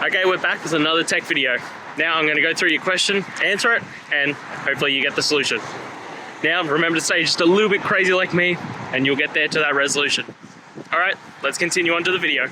Okay, we're back with another tech video. Now I'm going to go through your question, answer it, and hopefully you get the solution. Now remember to stay just a little bit crazy like me, and you'll get there to that resolution. Alright, let's continue on to the video.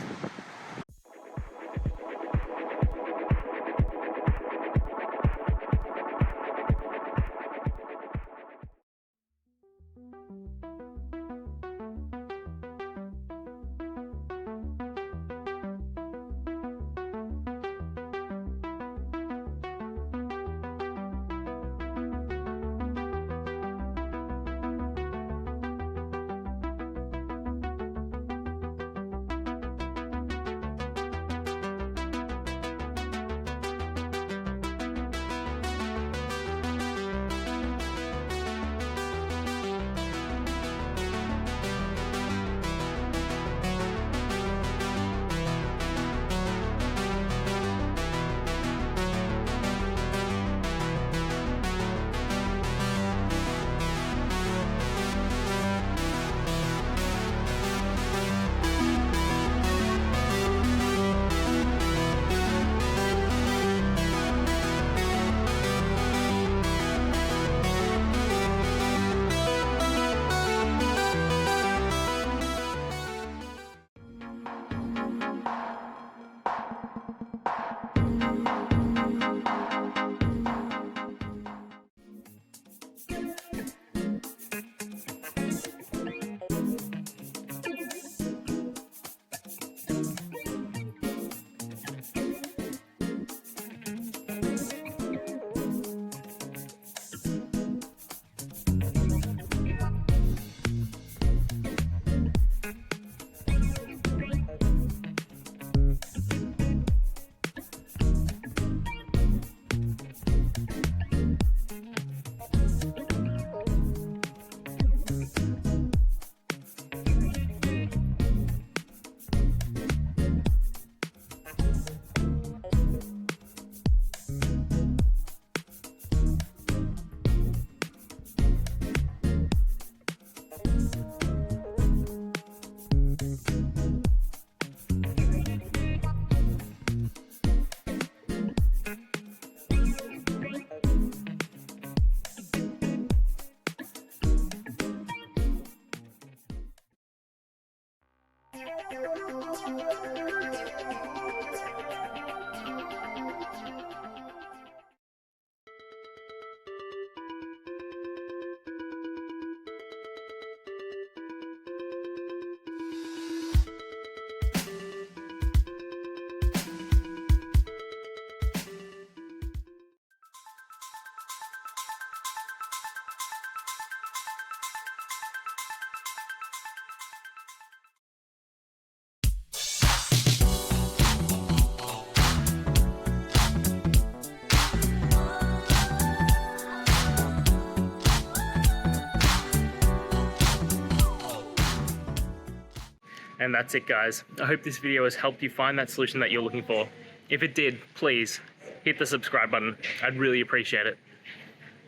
And that's it, guys. I hope this video has helped you find that solution that you're looking for. If it did, please hit the subscribe button. I'd really appreciate it.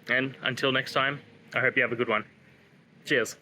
And until next time, I hope you have a good one. Cheers.